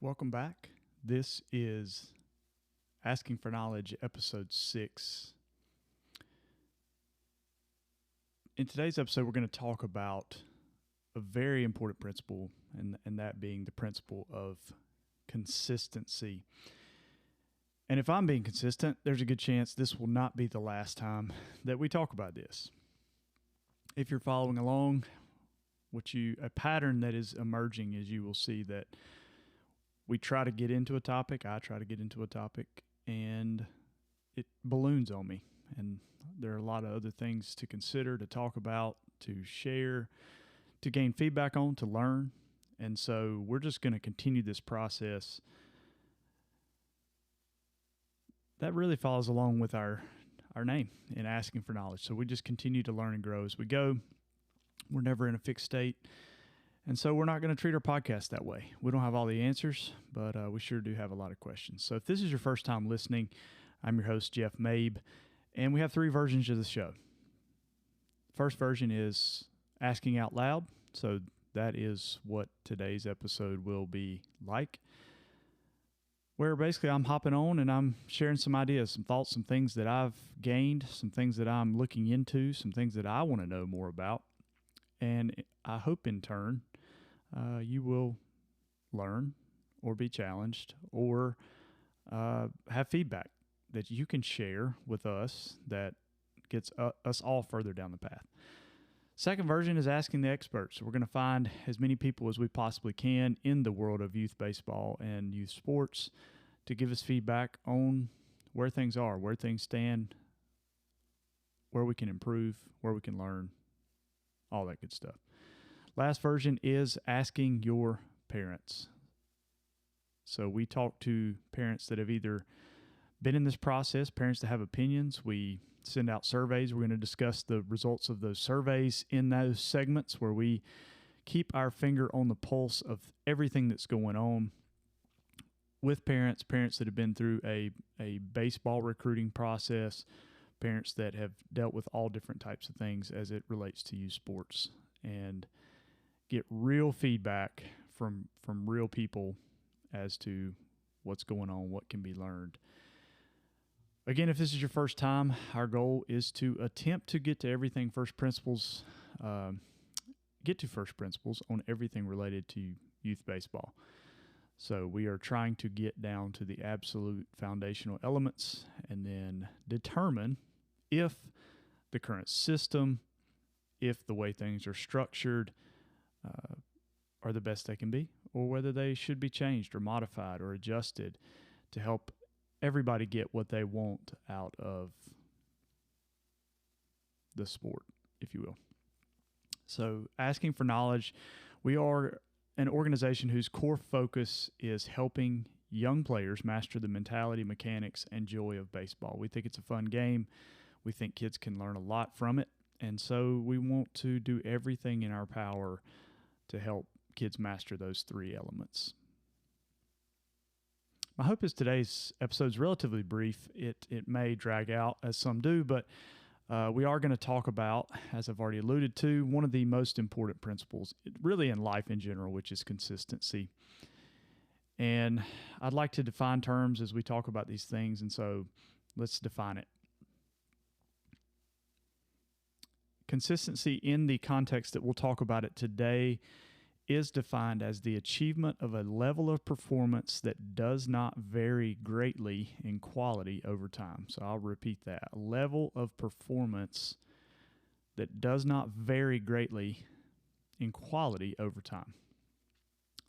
Welcome back. This is Asking for Knowledge, episode 6. In today's episode, we're going to talk about a very important principle, and that being the principle of consistency. And if I'm being consistent, there's a good chance this will not be the last time that we talk about this. If you're following along, a pattern that is emerging is you will see that we try to get into a topic, I try to get into a topic, and it balloons on me. And there are a lot of other things to consider, to talk about, to share, to gain feedback on, to learn. And so we're just going to continue this process. That really follows along with our name in Asking for Knowledge. So we just continue to learn and grow as we go. We're never in a fixed state. And so we're not going to treat our podcast that way. We don't have all the answers, but we sure do have a lot of questions. So if this is your first time listening, I'm your host, Jeff Mabe, and we have 3 versions of the show. First version is asking out loud. So that is what today's episode will be like, where basically I'm hopping on and I'm sharing some ideas, some thoughts, some things that I've gained, some things that I'm looking into, some things that I want to know more about. And I hope in turn you will learn or be challenged or have feedback that you can share with us that gets us all further down the path. Second version is asking the experts. We're going to find as many people as we possibly can in the world of youth baseball and youth sports to give us feedback on where things are, where things stand, where we can improve, where we can learn, all that good stuff. Last version is asking your parents. So we talk to parents that have either been in this process, parents that have opinions. We send out surveys. We're going to discuss the results of those surveys in those segments where we keep our finger on the pulse of everything that's going on with parents that have been through a baseball recruiting process, parents that have dealt with all different types of things as it relates to youth sports, and get real feedback from real people as to what's going on, what can be learned. Again, if this is your first time, our goal is to attempt to get to everything first principles, on everything related to youth baseball. So we are trying to get down to the absolute foundational elements and then determine if the current system, if the way things are structured are the best they can be, or whether they should be changed or modified or adjusted to help everybody get what they want out of the sport, if you will. So Asking for Knowledge, we are an organization whose core focus is helping young players master the mentality, mechanics, and joy of baseball. We think it's a fun game. We think kids can learn a lot from it. And so we want to do everything in our power to help kids master those 3 elements. My hope is today's episode is relatively brief. It may drag out, as some do, but we are going to talk about, as I've already alluded to, one of the most important principles, really in life in general, which is consistency. And I'd like to define terms as we talk about these things, and so let's define it. Consistency in the context that we'll talk about it today is defined as the achievement of a level of performance that does not vary greatly in quality over time. So I'll repeat that. A level of performance that does not vary greatly in quality over time.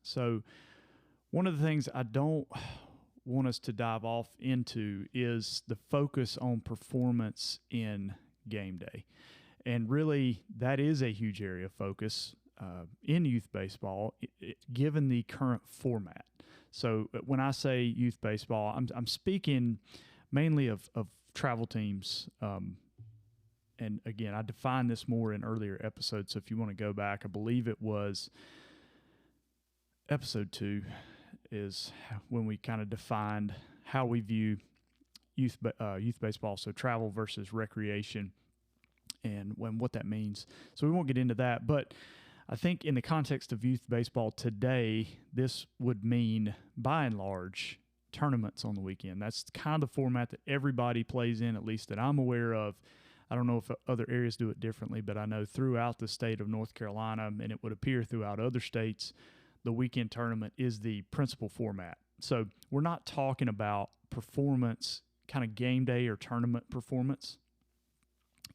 So one of the things I don't want us to dive off into is the focus on performance in game day. And really, that is a huge area of focus in youth baseball, given the current format. So when I say youth baseball, I'm speaking mainly of travel teams. And again, I defined this more in earlier episodes. So if you want to go back, I believe it was episode 2 is when we kind of defined how we view youth baseball, so travel versus recreation, and what that means. So we won't get into that, but I think in the context of youth baseball today, this would mean, by and large, tournaments on the weekend. That's kind of the format that everybody plays in, at least that I'm aware of. I don't know if other areas do it differently, but I know throughout the state of North Carolina, and it would appear throughout other states, the weekend tournament is the principal format. So we're not talking about performance, kind of game day or tournament performance.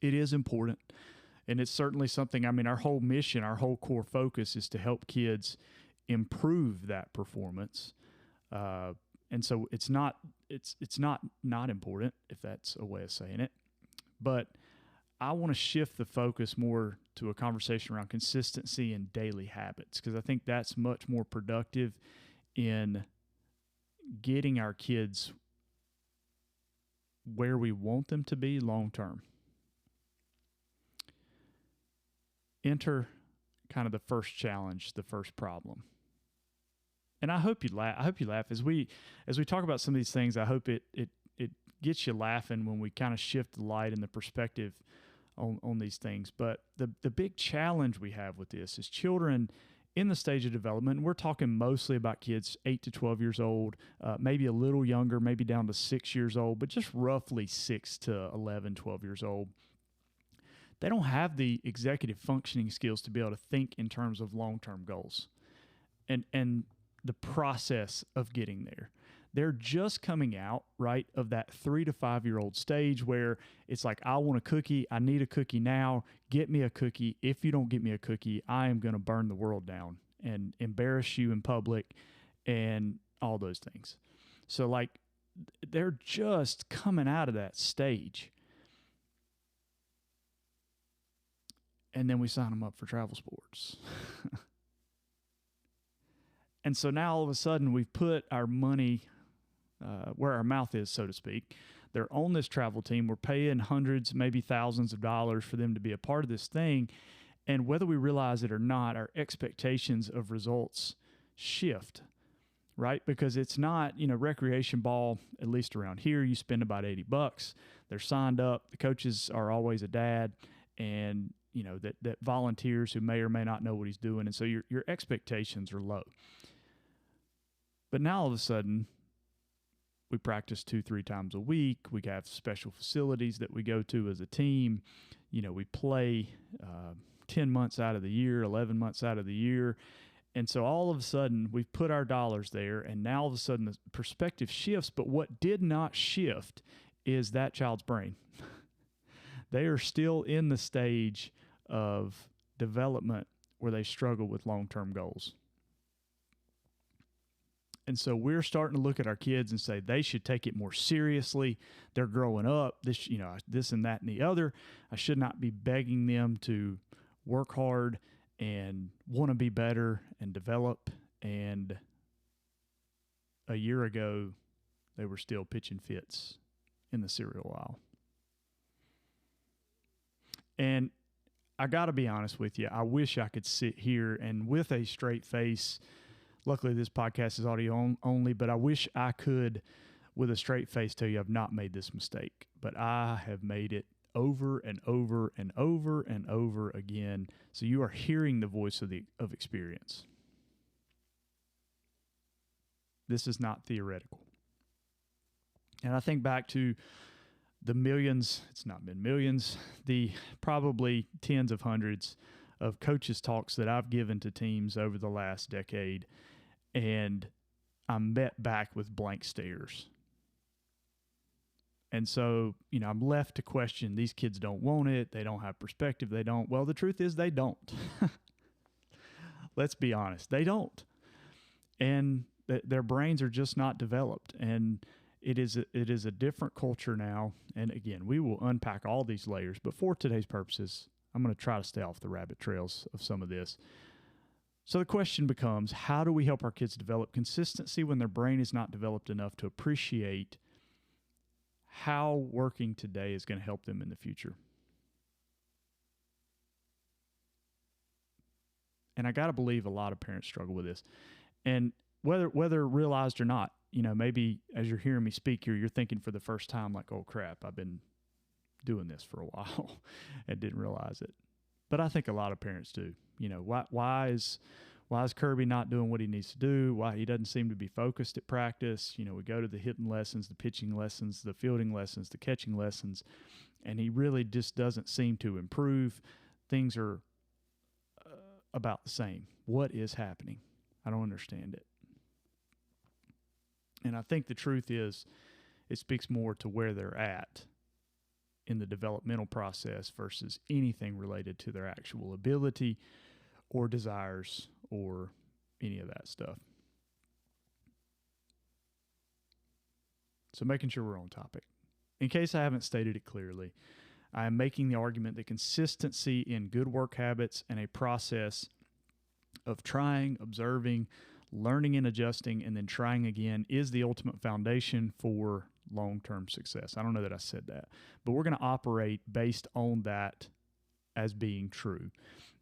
It is important, and it's certainly something, I mean, our whole mission, our whole core focus is to help kids improve that performance. And so it's not important, if that's a way of saying it. But I want to shift the focus more to a conversation around consistency and daily habits, because I think that's much more productive in getting our kids where we want them to be long term. Enter kind of the first challenge, the first problem. And I hope you laugh as we talk about some of these things. I hope it gets you laughing when we kind of shift the light and the perspective on these things. But the big challenge we have with this is children in the stage of development. We're talking mostly about kids 8 to 12 years old, maybe a little younger, maybe down to 6 years old, but just roughly 6 to 11, 12 years old. They don't have the executive functioning skills to be able to think in terms of long-term goals and the process of getting there. They're just coming out, right, of that 3 to 5 year old stage where it's like, I want a cookie. I need a cookie now. Get me a cookie. If you don't get me a cookie, I am going to burn the world down and embarrass you in public and all those things. So, like, they're just coming out of that stage. And then we sign them up for travel sports. And so now all of a sudden we've put our money where our mouth is, so to speak. They're on this travel team. We're paying hundreds, maybe thousands of dollars for them to be a part of this thing. And whether we realize it or not, our expectations of results shift, right? Because it's not, recreation ball, at least around here, you spend about $80. They're signed up. The coaches are always a dad, and that volunteers who may or may not know what he's doing. And so your expectations are low. But now all of a sudden, we practice 2-3 times a week. We have special facilities that we go to as a team. We play 10 months out of the year, 11 months out of the year. And so all of a sudden, we've put our dollars there, and now all of a sudden the perspective shifts. But what did not shift is that child's brain. They are still in the stage of development where they struggle with long-term goals. And so we're starting to look at our kids and say they should take it more seriously. They're growing up, this and that and the other. I should not be begging them to work hard and want to be better and develop. And a year ago, they were still pitching fits in the cereal aisle. And I got to be honest with you. I wish I could sit here and with a straight face. Luckily, this podcast is audio only, but I wish I could, with a straight face, tell you I've not made this mistake. But I have made it over and over and over and over again. So you are hearing the voice of experience. This is not theoretical. And I think back to the millions, it's not been millions, the probably tens of hundreds of coaches' talks that I've given to teams over the last decade, and I'm met back with blank stares. And so, I'm left to question, these kids don't want it, they don't have perspective, they don't. Well, the truth is they don't. Let's be honest, they don't. And their brains are just not developed. And it is a different culture now. And again, we will unpack all these layers, but for today's purposes, I'm going to try to stay off the rabbit trails of some of this. So the question becomes, how do we help our kids develop consistency when their brain is not developed enough to appreciate how working today is going to help them in the future? And I got to believe a lot of parents struggle with this. And whether realized or not, maybe as you're hearing me speak here, you're thinking for the first time, like, oh crap, I've been doing this for a while and didn't realize it. But I think a lot of parents do. You know, why is Kirby not doing what he needs to do? Why he doesn't seem to be focused at practice? You know, we go to the hitting lessons, the pitching lessons, the fielding lessons, the catching lessons, and he really just doesn't seem to improve. Things are about the same. What is happening? I don't understand it. And I think the truth is, it speaks more to where they're at in the developmental process versus anything related to their actual ability or desires or any of that stuff. So making sure we're on topic. In case I haven't stated it clearly, I am making the argument that consistency in good work habits and a process of trying, observing, learning and adjusting, and then trying again is the ultimate foundation for long-term success. I don't know that I said that, but we're going to operate based on that as being true.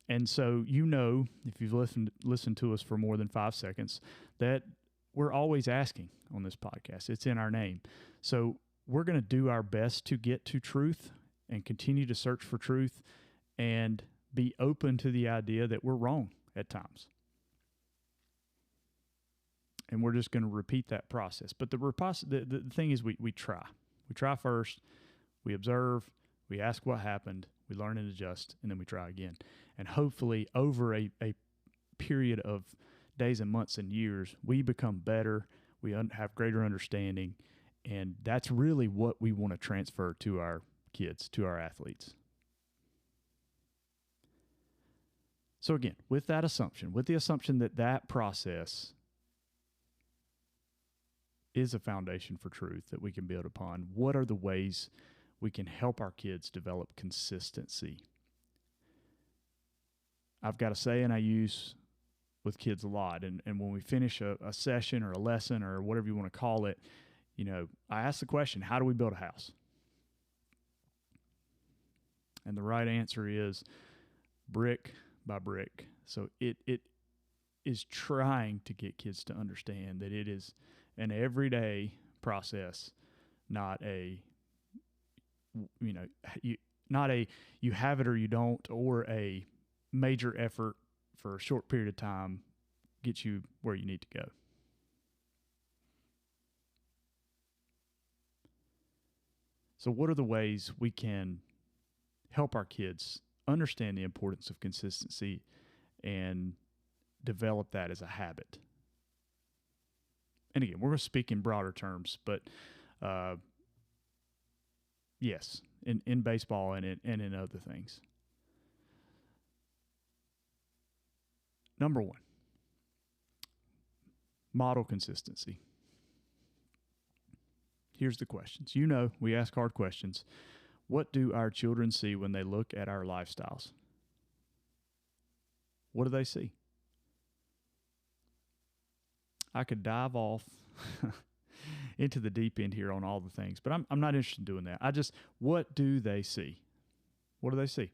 And so, you know, if you've listened to us for more than 5 seconds, that we're always asking on this podcast. It's in our name. So we're going to do our best to get to truth and continue to search for truth and be open to the idea that we're wrong at times. And we're just going to repeat that process. But the thing is we try. We try first, we observe, we ask what happened, we learn and adjust, and then we try again. And hopefully over a period of days and months and years, we become better, we have greater understanding, and that's really what we want to transfer to our kids, to our athletes. So again, with that assumption, with the assumption that that process is a foundation for truth that we can build upon, what are the ways we can help our kids develop consistency? I've got a saying I use with kids a lot, and when we finish a session or a lesson or whatever you want to call it, you know, I ask the question, how do we build a house? And the right answer is brick by brick. So it is trying to get kids to understand that it is an everyday process, not a, you know, you have it or you don't, or a major effort for a short period of time gets you where you need to go. So what are the ways we can help our kids understand the importance of consistency and develop that as a habit? And again, we're going to speak in broader terms, but yes, in baseball and in other things. Number one, model consistency. Here's the questions. You know, we ask hard questions. What do our children see when they look at our lifestyles? What do they see? I could dive off into the deep end here on all the things, but I'm not interested in doing that. What do they see? What do they see?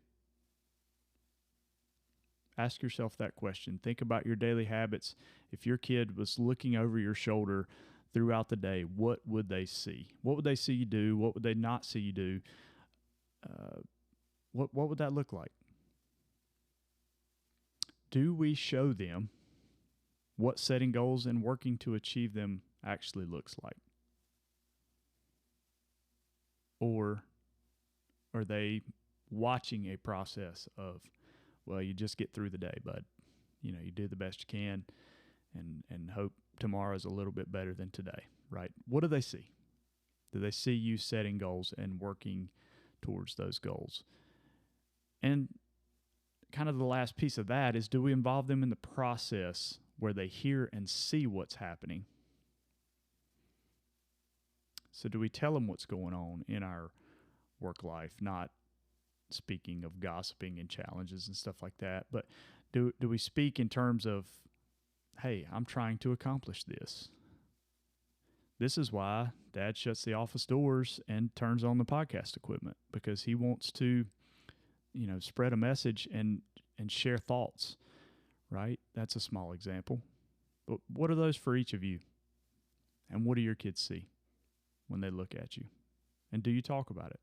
Ask yourself that question. Think about your daily habits. If your kid was looking over your shoulder throughout the day, what would they see? What would they see you do? What would they not see you do? What would that look like? Do we show them what setting goals and working to achieve them actually looks like? Or are they watching a process of, well, you just get through the day, bud. You know, you do the best you can and hope tomorrow's a little bit better than today, right? What do they see? Do they see you setting goals and working towards those goals? And kind of the last piece of that is, do we involve them in the process where they hear and see what's happening? So do we tell them what's going on in our work life, not speaking of gossiping and challenges and stuff like that, but do we speak in terms of, hey, I'm trying to accomplish this. This is why Dad shuts the office doors and turns on the podcast equipment, because he wants to, you know, spread a message and share thoughts, right? That's a small example. But what are those for each of you? And what do your kids see when they look at you? And do you talk about it?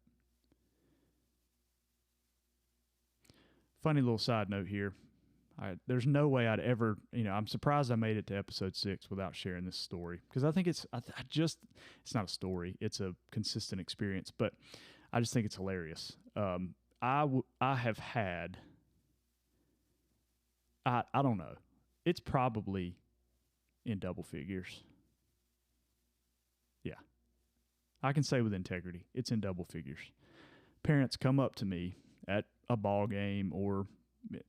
funny little side note here. There's no way I'd ever, I'm surprised I made it to episode 6 without sharing this story, because I think it's not a story. It's a consistent experience, but I just think it's hilarious. I have had, I don't know. It's probably in double figures. Yeah. I can say with integrity, it's in double figures. Parents come up to me at a ball game, or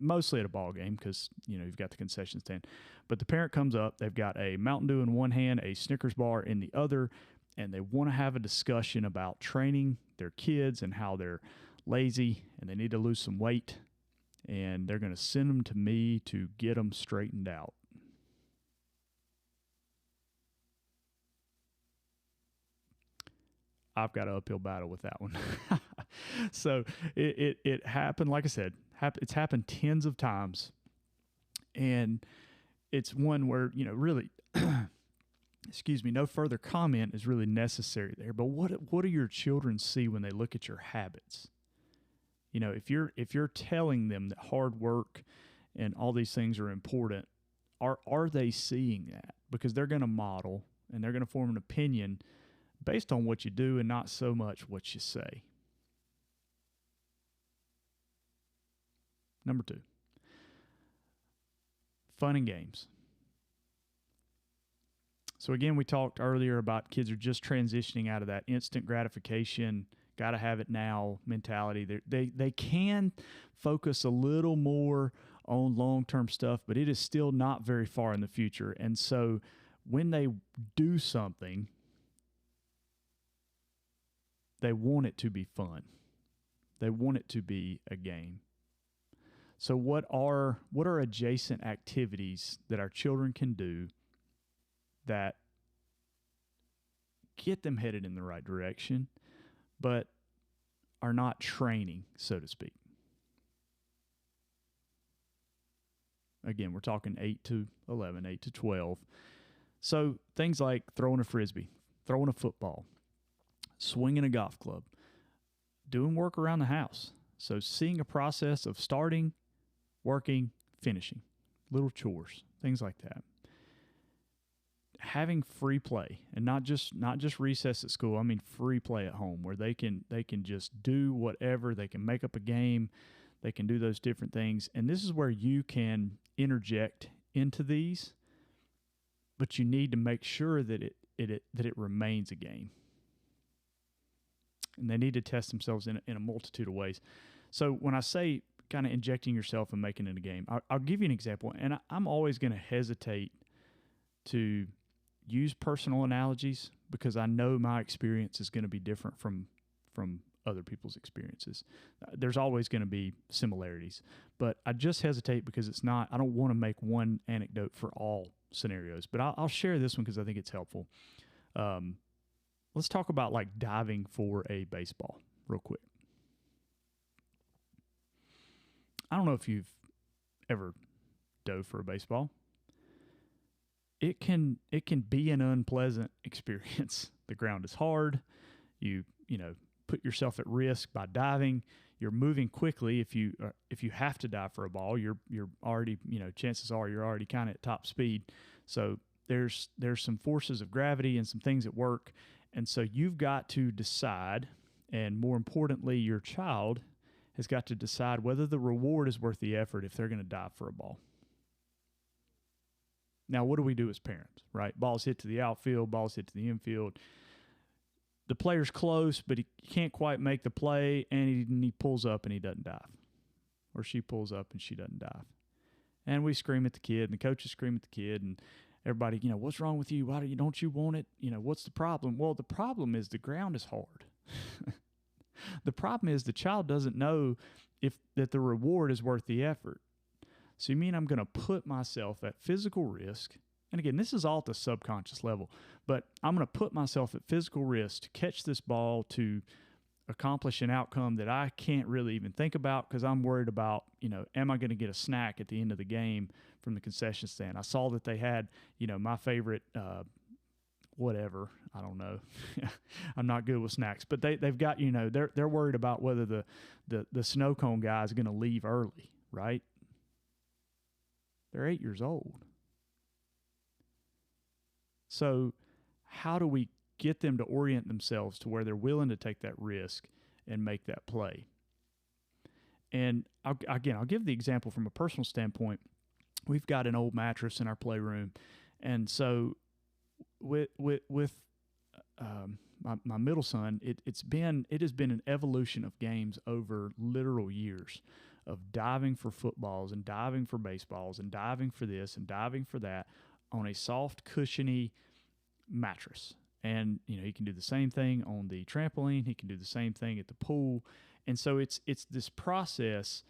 mostly at a ball game, because you've got the concession stand, but the parent comes up, they've got a Mountain Dew in one hand, a Snickers bar in the other, and they want to have a discussion about training their kids and how they're lazy and they need to lose some weight, and they're going to send them to me to get them straightened out. I've got an uphill battle with that one. So it happened, like I said, it's happened tens of times. And it's one where, really, excuse me, no further comment is really necessary there. But what do your children see when they look at your habits? If you're telling them that hard work and all these things are important, are they seeing that? Because they're going to model and they're going to form an opinion based on what you do and not so much what you say. Number 2, fun and games. So again, we talked earlier about kids are just transitioning out of that instant gratification, got to have it now mentality. They can focus a little more on long-term stuff, but it is still not very far in the future. And so when they do something, they want it to be fun. They want it to be a game. So what are adjacent activities that our children can do that get them headed in the right direction, but are not training, so to speak? Again, we're talking 8 to 11, 8 to 12. So things like throwing a frisbee, throwing a football, swinging a golf club, doing work around the house. So seeing a process of starting, working, finishing, little chores, things like that. Having free play, and not just recess at school. I mean free play at home, where they can just do whatever. They can make up a game. They can do those different things. And this is where you can interject into these, but you need to make sure that it remains a game. And they need to test themselves in a multitude of ways. So when I say kind of injecting yourself and making it a game, I'll give you an example. And I'm always going to hesitate to use personal analogies, because I know my experience is going to be different from other people's experiences. There's always going to be similarities, but I just hesitate because I don't want to make one anecdote for all scenarios, but I'll share this one because I think it's helpful. Let's talk about like diving for a baseball real quick. I don't know if you've ever dove for a baseball. It can be an unpleasant experience. The ground is hard. You put yourself at risk by diving. You're moving quickly. If you have to dive for a ball, you're already, chances are you're already kind of at top speed. So there's some forces of gravity and some things at work. And so you've got to decide, and more importantly, your child has got to decide whether the reward is worth the effort if they're going to dive for a ball. Now, what do we do as parents, right? Balls hit to the outfield, balls hit to the infield. The player's close, but he can't quite make the play, and he pulls up and he doesn't dive. Or she pulls up and she doesn't dive. And we scream at the kid, and the coaches scream at the kid, and everybody, what's wrong with you? Why don't you want it? What's the problem? Well, the problem is the ground is hard. The problem is the child doesn't know that the reward is worth the effort. So you mean I'm going to put myself at physical risk? And again, this is all at the subconscious level, but I'm going to put myself at physical risk to catch this ball, to accomplish an outcome that I can't really even think about because I'm worried about, am I going to get a snack at the end of the game from the concession stand? I saw that they had, my favorite, whatever, I don't know. I'm not good with snacks, but they've got, they're worried about whether the snow cone guy is going to leave early, right? They're 8 years old. So how do we get them to orient themselves to where they're willing to take that risk and make that play? And I'll give the example from a personal standpoint. We've got an old mattress in our playroom, and so with my middle son, it has been an evolution of games over literal years of diving for footballs and diving for baseballs and diving for this and diving for that on a soft, cushiony mattress. And he can do the same thing on the trampoline. He can do the same thing at the pool. And so it's this process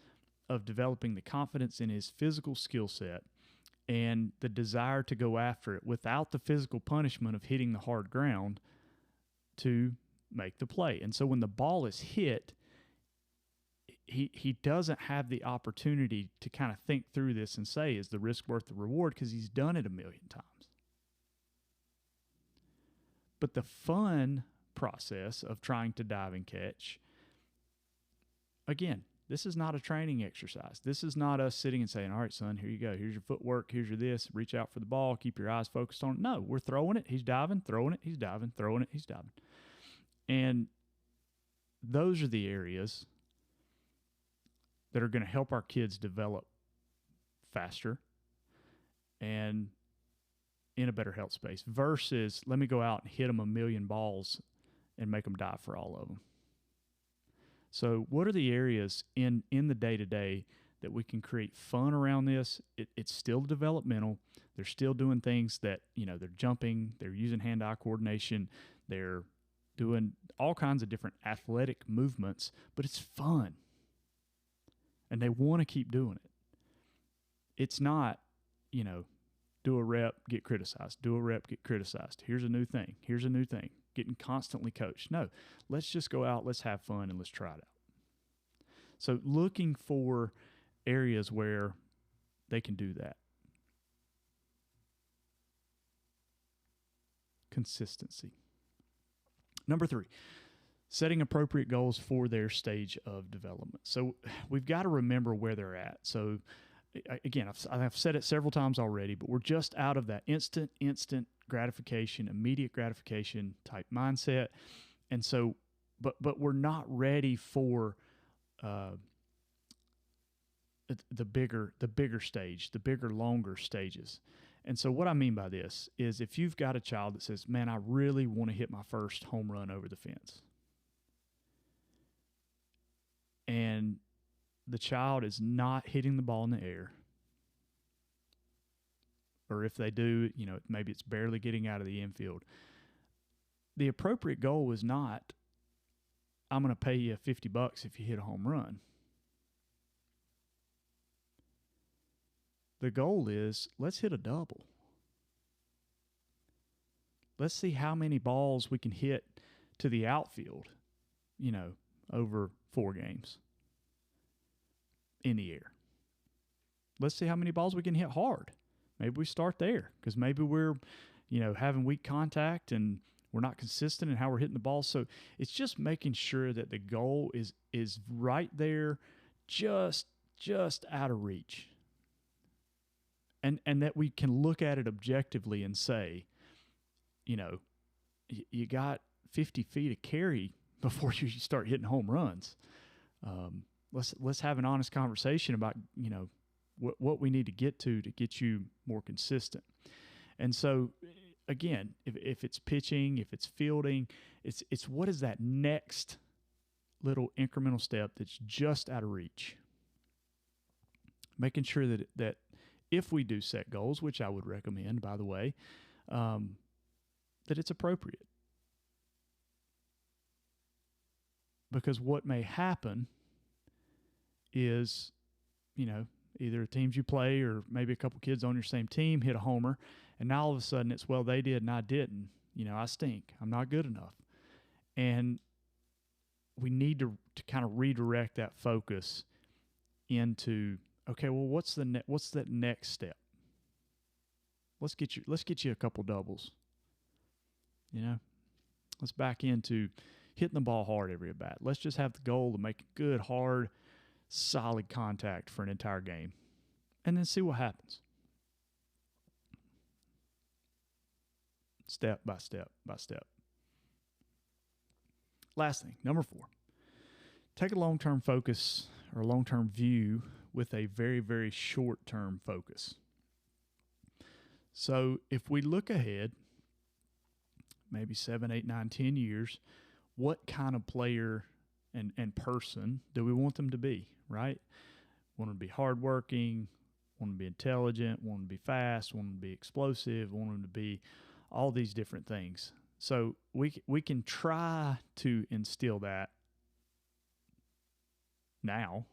of developing the confidence in his physical skill set and the desire to go after it without the physical punishment of hitting the hard ground to make the play. And so when the ball is hit, he doesn't have the opportunity to kind of think through this and say, is the risk worth the reward? Because he's done it a million times. But the fun process of trying to dive and catch, again, this is not a training exercise. This is not us sitting and saying, all right, son, here you go. Here's your footwork. Here's your this. Reach out for the ball. Keep your eyes focused on it. No, we're throwing it. He's diving, throwing it. He's diving, throwing it. He's diving. And those are the areas that are going to help our kids develop faster and in a better health space versus let me go out and hit them a million balls and make them dive for all of them. So what are the areas in the day-to-day that we can create fun around this? It's still developmental. They're still doing things that, they're jumping, they're using hand-eye coordination, they're doing all kinds of different athletic movements, but it's fun. And they want to keep doing it. It's not, do a rep, get criticized. Do a rep, get criticized. Here's a new thing. Here's a new thing. Getting constantly coached. No, let's just go out, let's have fun, and let's try it out. So looking for areas where they can do that. Consistency. Number 3, setting appropriate goals for their stage of development. So we've got to remember where they're at. So again, I've said it several times already, but we're just out of that instant gratification, immediate gratification type mindset. And so, but we're not ready for the bigger stage, the bigger, longer stages. And so what I mean by this is if you've got a child that says, man, I really want to hit my first home run over the fence, and the child is not hitting the ball in the air, or if they do, maybe it's barely getting out of the infield, the appropriate goal is not, I'm going to pay you $50 if you hit a home run. The goal is, let's hit a double. Let's see how many balls we can hit to the outfield, over 4 games in the air. Let's see how many balls we can hit hard. Maybe we start there because maybe we're, having weak contact and we're not consistent in how we're hitting the ball. So it's just making sure that the goal is right there, just out of reach. And that we can look at it objectively and say, you got 50 feet of carry before you start hitting home runs. Let's have an honest conversation about, what we need to get you more consistent. And so, again, if it's pitching, if it's fielding, it's what is that next little incremental step that's just out of reach. Making sure that if we do set goals, which I would recommend, by the way, that it's appropriate. Because what may happen is, either teams you play or maybe a couple kids on your same team hit a homer, and now all of a sudden it's, well, they did and I didn't. I stink. I'm not good enough. And we need to kind of redirect that focus into, okay, well, what's that next step? Let's get you a couple doubles. Let's back into hitting the ball hard every at bat. Let's just have the goal to make a good, hard solid contact for an entire game, and then see what happens. Step by step by step. Last thing, number 4. Take a long-term focus or long-term view with a very, very short-term focus. So if we look ahead, maybe 7, 8, 9, 10 years, what kind of player and person do we want them to be, right? Want them to be hardworking, want them to be intelligent, want them to be fast, want them to be explosive, want them to be all these different things. So we can try to instill that now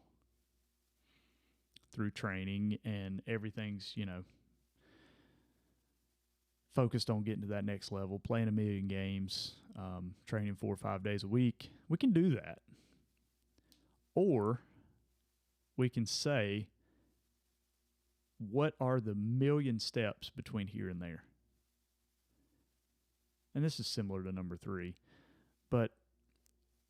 through training, and everything's, focused on getting to that next level, playing 1 million games, training 4 or 5 days a week. We can do that. Or we can say, what are the 1,000,000 steps between here and there? And this is similar to number 3, but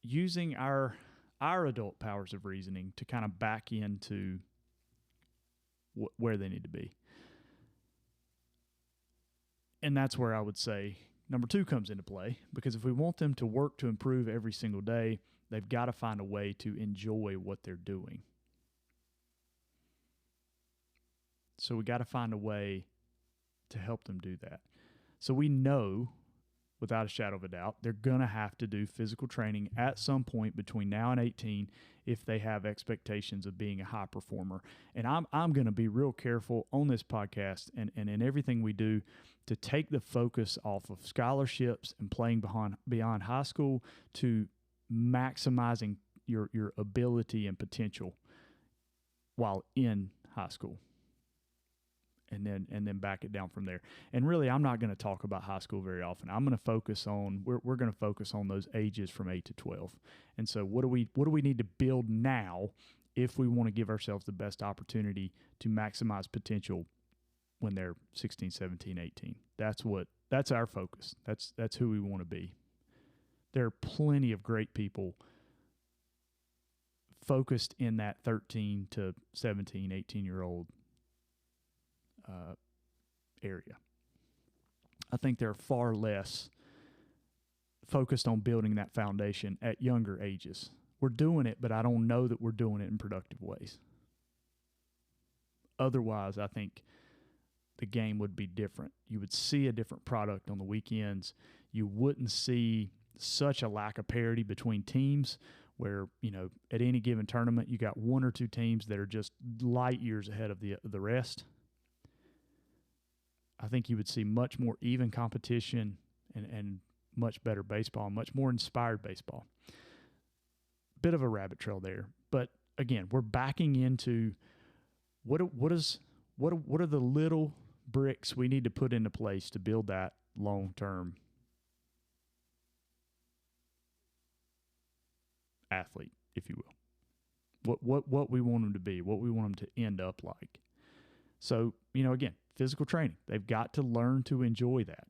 using our adult powers of reasoning to kind of back into where they need to be. And that's where I would say number 2 comes into play, because if we want them to work to improve every single day, they've got to find a way to enjoy what they're doing. So we got to find a way to help them do that. So we know, without a shadow of a doubt, they're going to have to do physical training at some point between now and 18 if they have expectations of being a high performer. And I'm going to be real careful on this podcast and in everything we do to take the focus off of scholarships and playing beyond high school to maximizing your ability and potential while in high school. And then back it down from there. And really, I'm not going to talk about high school very often. I'm going to focus on we're going to focus on those ages from 8 to 12. And so, what do we need to build now if we want to give ourselves the best opportunity to maximize potential when they're 16, 17, 18? That's our focus. That's who we want to be. There are plenty of great people focused in that 13 to 17, 18-year-old area. I think they're far less focused on building that foundation at younger ages. We're doing it, but I don't know that we're doing it in productive ways. Otherwise, I think the game would be different. You would see a different product on the weekends. You wouldn't see such a lack of parity between teams where, at any given tournament, you got 1 or 2 teams that are just light years ahead of the rest. I think you would see much more even competition and much better baseball, much more inspired baseball. Bit of a rabbit trail there. But again, we're backing into what are the little bricks we need to put into place to build that long-term athlete, if you will. What we want them to be, what we want them to end up like. So, again, physical training. They've got to learn to enjoy that.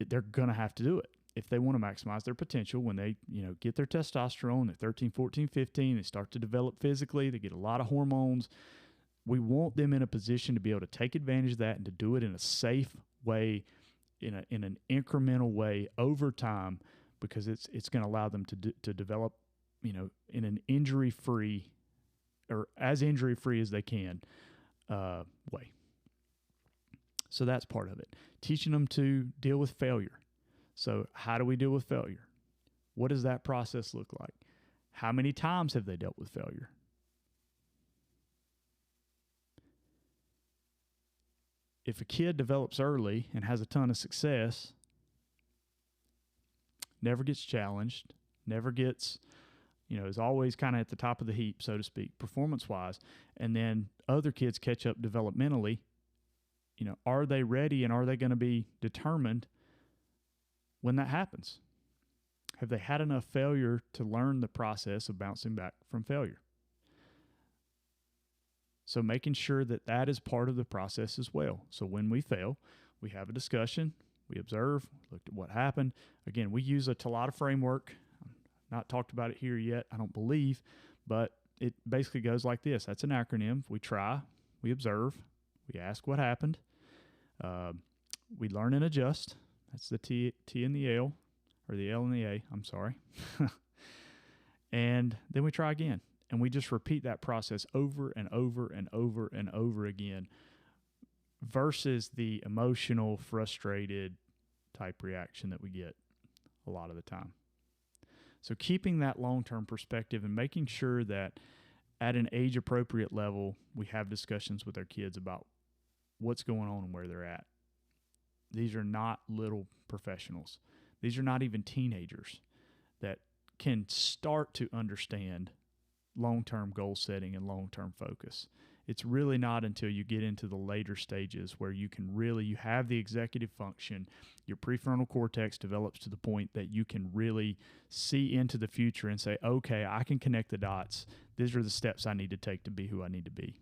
They're going to have to do it. If they want to maximize their potential, when they, get their testosterone, they're 13, 14, 15, they start to develop physically, they get a lot of hormones. We want them in a position to be able to take advantage of that and to do it in a safe way, in an incremental way over time, because it's going to allow them to develop, in an injury-free or as injury-free as they can way. So that's part of it. Teaching them to deal with failure. So how do we deal with failure? What does that process look like? How many times have they dealt with failure? If a kid develops early and has a ton of success, never gets challenged, never gets, is always kind of at the top of the heap, so to speak, performance-wise, and then other kids catch up developmentally, are they ready and are they going to be determined when that happens? Have they had enough failure to learn the process of bouncing back from failure? So making sure that is part of the process as well. So when we fail, we have a discussion, we observe, looked at what happened. Again, we use a Talata framework. Not talked about it here yet, I don't believe, but it basically goes like this. That's an acronym. We try, we observe, we ask what happened, we learn and adjust. That's the T and the L, or the L and the A, I'm sorry. And then we try again. And we just repeat that process over and over and over and over again versus the emotional, frustrated type reaction that we get a lot of the time. So keeping that long-term perspective and making sure that at an age-appropriate level, we have discussions with our kids about what's going on and where they're at. These are not little professionals. These are not even teenagers that can start to understand long-term goal setting and long-term focus. It's really not until you get into the later stages where you have the executive function, your prefrontal cortex develops to the point that you can really see into the future and say, okay, I can connect the dots. These are the steps I need to take to be who I need to be.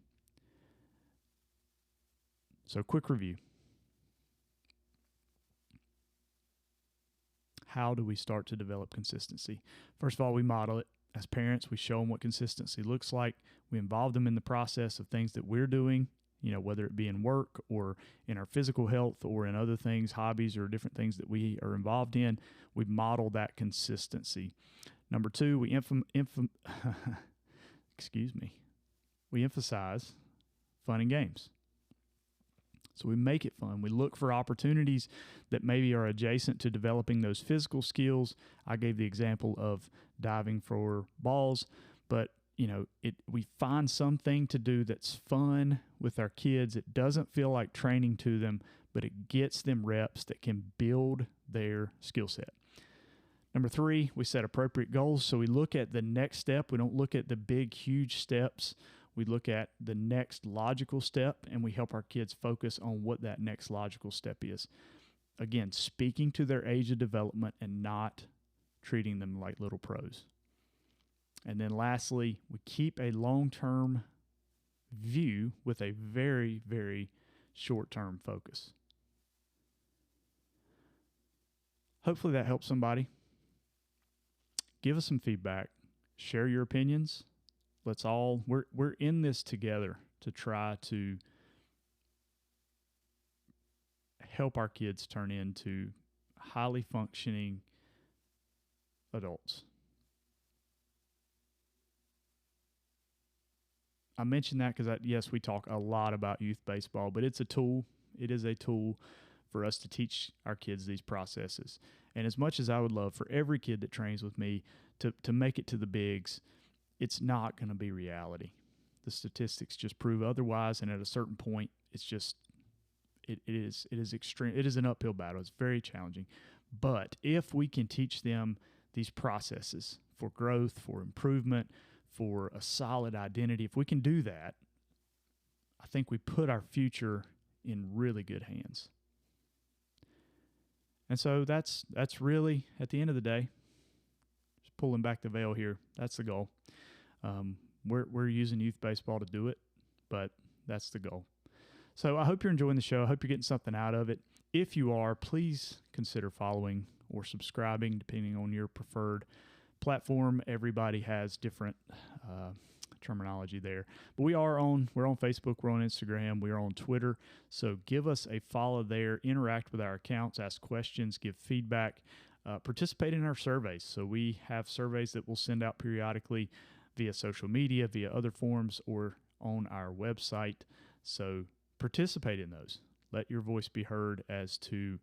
So quick review. How do we start to develop consistency? First of all, we model it. As parents, we show them what consistency looks like. We involve them in the process of things that we're doing, whether it be in work or in our physical health or in other things, hobbies or different things that we are involved in. We model that consistency. Number two, we we emphasize fun and games. So we make it fun. We look for opportunities that maybe are adjacent to developing those physical skills. I gave the example of diving for balls, but we find something to do that's fun with our kids. It doesn't feel like training to them, but it gets them reps that can build their skill set. Number three, we set appropriate goals. So we look at the next step. We don't look at the big, huge steps. We look at the next logical step, and we help our kids focus on what that next logical step is. Again, speaking to their age of development and not treating them like little pros. And then lastly, we keep a long-term view with a very, very short-term focus. Hopefully that helps somebody. Give us some feedback. Share your opinions. We're in this together to try to help our kids turn into highly functioning adults. I mentioned that because, yes, we talk a lot about youth baseball, but it's a tool. It is a tool for us to teach our kids these processes. And as much as I would love for every kid that trains with me to make it to the bigs, it's not going to be reality. The statistics just prove otherwise, and at a certain point, it's just it is extreme. It is an uphill battle. It's very challenging. But if we can teach them these processes for growth, for improvement, for a solid identity, if we can do that, I think we put our future in really good hands. And so that's really, at the end of the day, just pulling back the veil here, that's the goal. We're using youth baseball to do it, but that's the goal. So I hope you're enjoying the show. I hope you're getting something out of it. If you are, please consider following or subscribing, depending on your preferred platform. Everybody has different terminology there. But we're on Facebook, we're on Instagram, we're on Twitter. So give us a follow there, interact with our accounts, ask questions, give feedback, participate in our surveys. So we have surveys that we'll send out periodically via social media, via other forms, or on our website. So participate in those. Let your voice be heard as to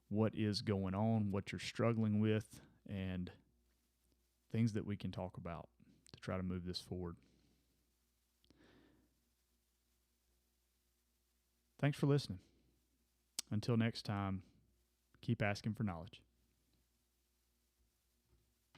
what is going on, what you're struggling with, and things that we can talk about to try to move this forward. Thanks for listening. Until next time, keep asking for knowledge.